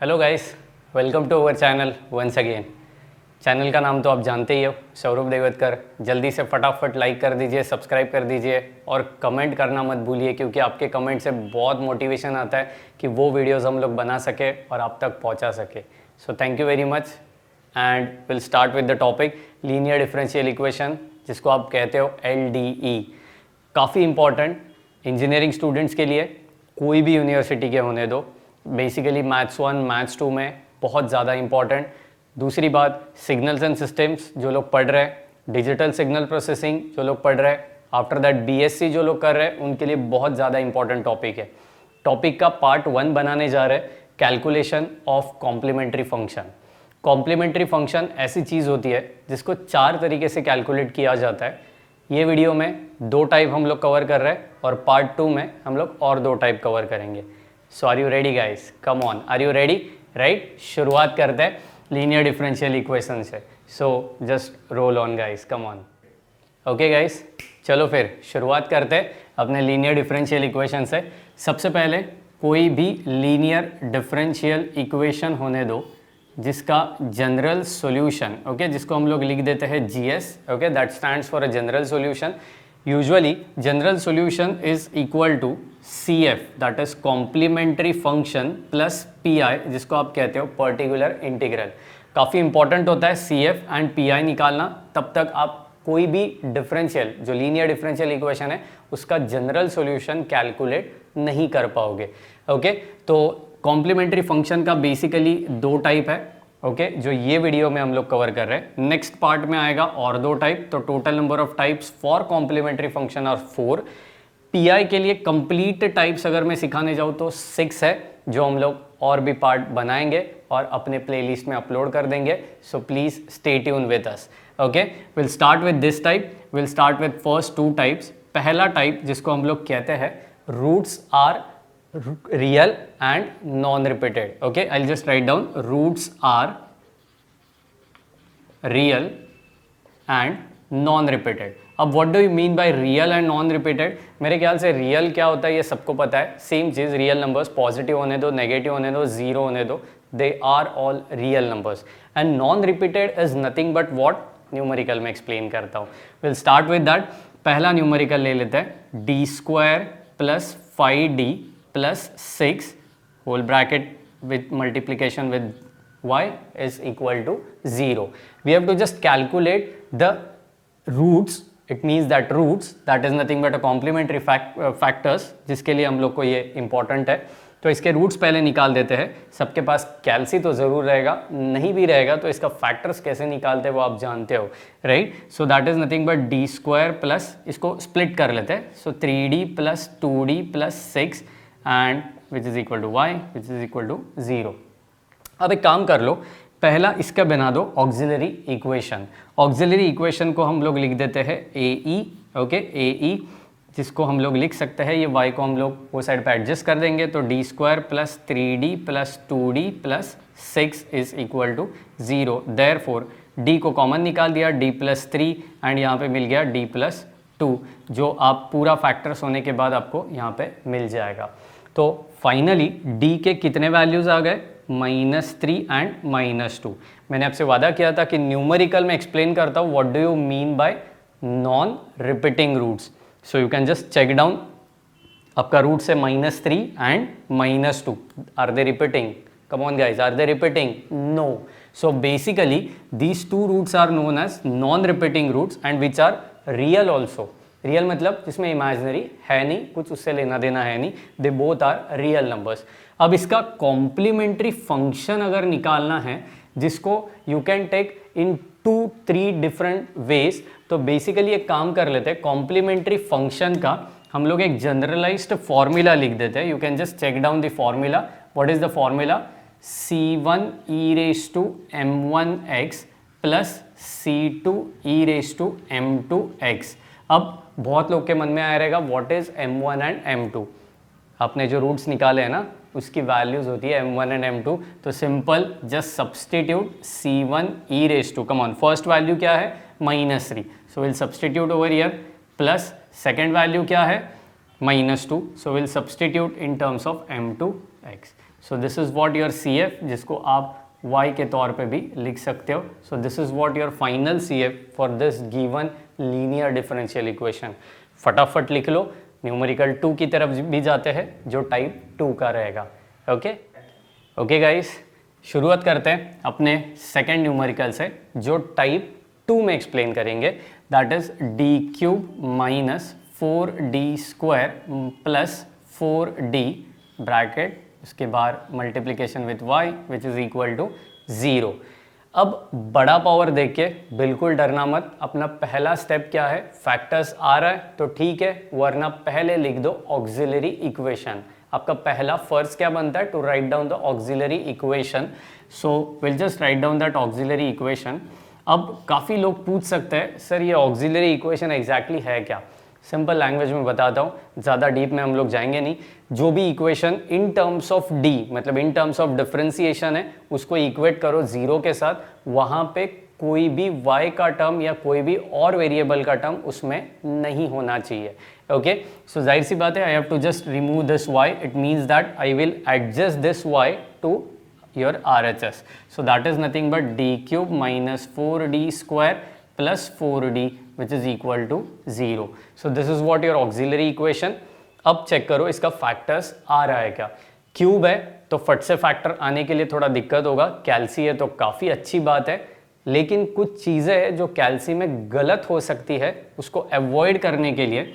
Hello guys, welcome to our channel once again. Channel का नाम तो आप जानते ही हो, सौरभ देवतकर। जल्दी से फटाफट लाइक कर दीजिए, सब्सक्राइब कर दीजिए और कमेंट करना मत भूलिए, क्योंकि आपके कमेंट से बहुत मोटिवेशन आता है कि वो वीडियोस हम लोग बना सके और आप तक पहुंचा सके। So thank you very much and will start with the topic linear differential equation, जिसको आप कहते हो LDE। काफ़ी इंपॉर्टेंट इंजीनियरिंग स्टूडेंट्स के लिए, कोई भी यूनिवर्सिटी के होने दो। बेसिकली मैथ्स 1 मैथ्स 2 में बहुत ज़्यादा इंपॉर्टेंट। दूसरी बात, सिग्नल्स एंड सिस्टम्स जो लोग पढ़ रहे हैं, डिजिटल सिग्नल प्रोसेसिंग जो लोग पढ़ रहे हैं, आफ्टर दैट BSc जो लोग कर रहे हैं, उनके लिए बहुत ज़्यादा इंपॉर्टेंट टॉपिक है। टॉपिक का पार्ट 1 बनाने जा रहे हैं, calculation of complementary function. Complementary function ऐसी चीज़ होती है जिसको 4 तरीके से कैलकुलेट किया जाता है। ये वीडियो में 2 टाइप हम लोग कवर कर रहे हैं और पार्ट 2 में हम लोग और 2 टाइप कवर करेंगे। So are you ready guys? Come on, are you ready? Right, शुरुआत करते हैं लीनियर डिफरेंशियल इक्वेशन से। So just roll on guys, come on. Okay guys, चलो फिर शुरुआत करते हैं अपने लीनियर डिफरेंशियल इक्वेशन से। सबसे पहले कोई भी लीनियर डिफरेंशियल इक्वेशन होने दो जिसका जनरल सॉल्यूशन, ओके, जिसको हम लोग लिख देते हैं GS, okay, that stands for a general solution. Usually general solution is equal to CF, that is complementary function plus PI, जिसको आप कहते हो पर्टिकुलर इंटीग्रल। काफ़ी इंपॉर्टेंट होता है CF एंड PI निकालना, तब तक आप कोई भी डिफरेंशियल जो लीनियर डिफरेंशियल इक्वेशन है उसका जनरल सॉल्यूशन कैलकुलेट नहीं कर पाओगे। ओके, तो कॉम्प्लीमेंट्री फंक्शन का बेसिकली 2 टाइप है, ओके, जो ये वीडियो में हम लोग कवर कर रहे हैं। नेक्स्ट पार्ट में आएगा और 2 टाइप, तो total number of types for complementary function are 4। PI के लिए कंप्लीट टाइप्स अगर मैं सिखाने जाऊँ तो 6 है, जो हम लोग और भी पार्ट बनाएंगे और अपने प्लेलिस्ट में अपलोड कर देंगे। So please stay tune with us. Okay, will start with this type, will start with first 2 types. पहला टाइप जिसको हम लोग कहते हैं roots are real and non-repeated. Okay, I'll just write down roots are real and non-repeated. अब what do you mean by real and non-repeated? मेरे ख्याल से real क्या होता है ये सबको पता है। सेम चीज़, रियल नंबर्स पॉजिटिव होने दो, नेगेटिव होने दो, जीरो होने दो, they are all real numbers. And non-repeated is nothing but what? Numerical में एक्सप्लेन करता हूँ। We'll start with that. पहला न्यूमेरिकल ले लेते हैं, d² plus 5d plus 6 whole bracket with multiplication with y is equal to 0. We have to just calculate the roots. It means that roots, that is nothing but a complementary factors, जिसके लिए हम लोग को ये important है। तो इसके roots पहले निकाल देते हैं। सबके पास कैल्सी तो ज़रूर रहेगा, नहीं भी रहेगा तो इसका फैक्टर्स कैसे निकालते हैं वो आप जानते हो, right? So that is nothing but d² plus, इसको स्प्लिट कर लेते हैं, so 3d plus 2d plus 6 and which is equal to y which is equal to 0। अब एक काम कर लो, पहला इसका बना दो ऑक्सिलरी इक्वेशन। ऑक्सिलरी इक्वेशन को हम लोग लिख देते हैं AE, ओके, AE, जिसको हम लोग लिख सकते हैं, ये y को हम लोग वो साइड पे एडजस्ट कर देंगे, तो d² plus 3d plus 2d plus 6 is equal to 0। Therefore d को कॉमन निकाल दिया, d प्लस 3 एंड यहाँ पे मिल गया d प्लस 2, जो आप पूरा फैक्टर्स होने के बाद आपको यहाँ पे मिल जाएगा। तो फाइनली d के कितने वैल्यूज़ आ गए? -3 एंड -2। मैंने आपसे वादा किया था कि न्यूमेरिकल में एक्सप्लेन करता हूँ what do you mean by non repeating roots. So you can just check down, आपका रूट्स है -3 and -2। Are they repeating? Come on guys, are they repeating? No. So basically these 2 roots are known as non repeating roots and which are real also. Real मतलब जिसमें imaginary है नहीं, कुछ उससे लेना देना है नहीं, they both are real numbers. अब इसका कॉम्प्लीमेंट्री फंक्शन अगर निकालना है, जिसको you can take in 2-3 different ways, तो बेसिकली एक काम कर लेते हैं, कॉम्प्लीमेंट्री फंक्शन का हम लोग एक जनरलाइज्ड फॉर्मूला लिख देते हैं। You can just check down the formula. What is the formula? C1e⁻m1x plus C2e⁻m2x। अब बहुत लोग के मन में आया रहेगा what is m1 and m2। आपने जो रूट्स निकाले हैं ना, उसकी वैल्यूज होती है m1 एंड m2। तो simple just substitute C1e⁻, come on, first value क्या है? -3, so will substitute over here, plus second value क्या है? -2, so will substitute in terms of m2x। So this is what your C F, जिसको आप y के तौर पे भी लिख सकते हो. So this is what your final C F for this given linear differential equation. फटाफट लिख लो. न्यूमेरिकल 2 की तरफ भी जाते हैं जो टाइप 2 का रहेगा. ओके गाइस, शुरुआत करते हैं अपने सेकेंड न्यूमेरिकल से जो टाइप 2 में एक्सप्लेन करेंगे. That is D cube minus 4d² plus 4d bracket, उसके बाद multiplication with y which is equal to 0. अब बड़ा पावर देख के बिल्कुल डरना मत. अपना पहला स्टेप क्या है, फैक्टर्स आ रहा है तो ठीक है, वरना पहले लिख दो ऑक्सिलरी इक्वेशन. आपका पहला फर्ज क्या बनता है, to write down the auxiliary equation. So will just write down that auxiliary equation. अब काफ़ी लोग पूछ सकते हैं सर ये ऑक्सिलरी इक्वेशन एग्जैक्टली है क्या. सिंपल लैंग्वेज में बताता हूँ, ज़्यादा डीप में हम लोग जाएंगे नहीं. जो भी equation in terms of D, मतलब इन टर्म्स ऑफ डिफरेंशिएशन है, उसको इक्वेट करो 0 के साथ. वहाँ पे कोई भी y का टर्म या कोई भी और वेरिएबल का टर्म उसमें नहीं होना चाहिए. ओके, सो जाहिर सी बात है, I have to just remove this y. It means that I will adjust this y to your RHS. So that is nothing but d cube minus 4d² plus 4d which is equal to 0. So this is what your auxiliary equation. अब check करो इसका factors आ रहा है क्या. Cube है तो फट से फैक्टर आने के लिए थोड़ा दिक्कत होगा. कैल्सी है तो काफ़ी अच्छी बात है, लेकिन कुछ चीज़ें हैं जो कैल्सी में गलत हो सकती है. उसको अवॉइड करने के लिए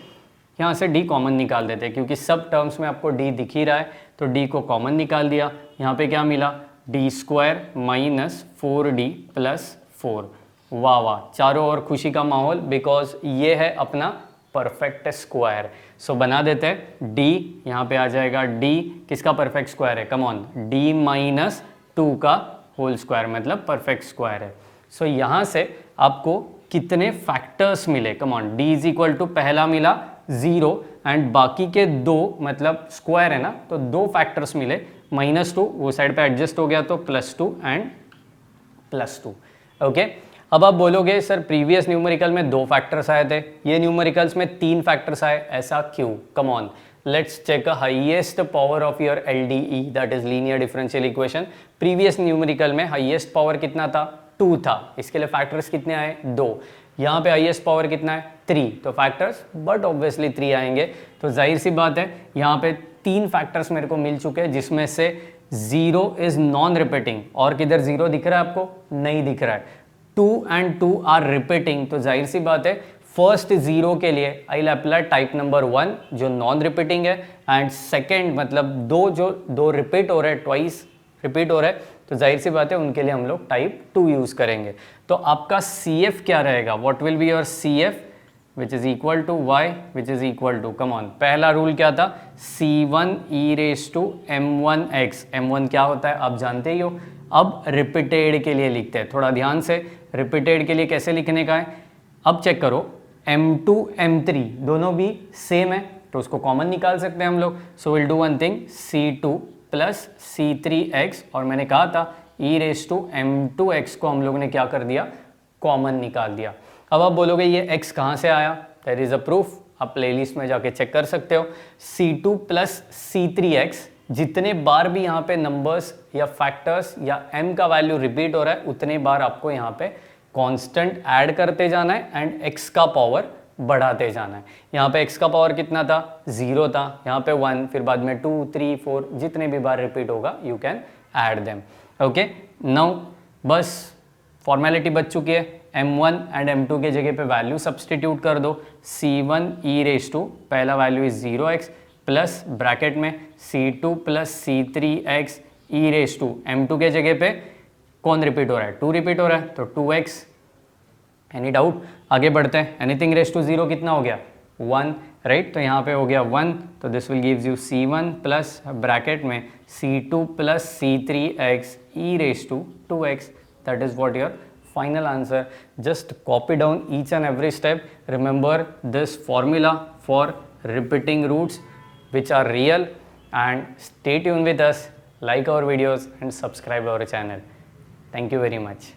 यहाँ से d कॉमन निकाल देते हैं, क्योंकि सब टर्म्स में आपको d दिख ही रहा है, तो d को कॉमन निकाल दिया. यहाँ पे क्या मिला, d² माइनस 4d प्लस 4. वाह वाह, चारों ओर खुशी का माहौल, बिकॉज ये है अपना परफेक्ट स्क्वायर. सो बना देते हैं d, यहाँ पे आ जाएगा d किसका परफेक्ट स्क्वायर है, कम ऑन, d माइनस 2 का होल स्क्वायर मतलब परफेक्ट स्क्वायर है. सो यहाँ से आपको कितने फैक्टर्स मिले, come on, d is equal to पहला मिला 0 एंड बाकी के 2 मतलब स्क्वायर है ना, तो 2 फैक्टर्स मिले. -2 वो साइड पे एडजस्ट हो गया तो +2 एंड +2. ओके, अब आप बोलोगे सर प्रीवियस न्यूमेरिकल में 2 फैक्टर्स आए थे, ये न्यूमेरिकल्स में 3 फैक्टर्स आए, ऐसा क्यों. Come on, let's check the highest power of your LDE, that is linear differential equation. Previous numerical में हाईएस्ट पावर कितना था, 2 था. इसके लिए फैक्टर्स कितने आए, 2. यहाँ पे हाईएस्ट पावर कितना है, 3, तो फैक्टर्स बट ऑब्वियसली 3 आएंगे. तो जाहिर सी बात है यहाँ पे 3 फैक्टर्स मेरे को मिल चुके हैं, जिसमें से 0 इज नॉन रिपीटिंग. और किधर 0 दिख रहा है आपको, नहीं दिख रहा है. 2 and 2 आर रिपीटिंग, तो जाहिर सी बात है फर्स्ट 0 के लिए I will apply type number 1 जो नॉन रिपीटिंग है, एंड सेकेंड मतलब 2 जो 2 रिपीट हो रहे हैं, ट्वाइस रिपीट हो रहा है, तो जाहिर सी बात है उनके लिए हम लोग टाइप 2 यूज़ करेंगे. तो आपका CF क्या रहेगा, what will be your CF which is equal to y which is equal to, come on, पहला रूल क्या था, C1 e m1x. m1 क्या होता है आप जानते ही हो. अब रिपीटेड के लिए लिखते हैं, थोड़ा ध्यान से, रिपीटेड के लिए कैसे लिखने का है. अब चेक करो, m2 m3 दोनों भी सेम है, तो उसको कॉमन निकाल सकते हैं हम लोग. So will do one thing, C2 plus C3x, और मैंने कहा था e m2x को हम लोग ने क्या कर दिया, कॉमन निकाल दिया. अब आप बोलोगे ये x कहाँ से आया, देयर इज अ प्रूफ, आप प्लेलिस्ट में जाके चेक कर सकते हो. C2 प्लस C3x, जितने बार भी यहाँ पे नंबर्स या फैक्टर्स या m का वैल्यू रिपीट हो रहा है, उतने बार आपको यहाँ पे कांस्टेंट ऐड करते जाना है एंड x का पावर बढ़ाते जाना है. यहाँ पे x का पावर कितना था, 0 था, यहाँ पे 1, फिर बाद में 2, 3, 4, जितने भी बार रिपीट होगा you can add them. Okay, now बस फॉर्मेलिटी बच चुकी है. m1 एंड m2 के जगह पे वैल्यू सब्सटीट्यूट कर दो. C1 e पहला value is 0x plus bracket में C2 plus C3x e m2 के जगह पे कौन रिपीट हो रहा है, 2 रिपीट हो रहा है, तो 2x. एनी डाउट, आगे बढ़ते हैं. एनीथिंग रेस टू 0 कितना हो गया, 1, राइट. तो यहाँ पे हो गया 1, तो this will gives you C1 plus bracket में C2 plus C3x e 2x. That is what your final answer. Just copy down each and every step. Remember this formula for repeating roots which are real, and stay tuned with us, like our videos and subscribe our channel. Thank you very much.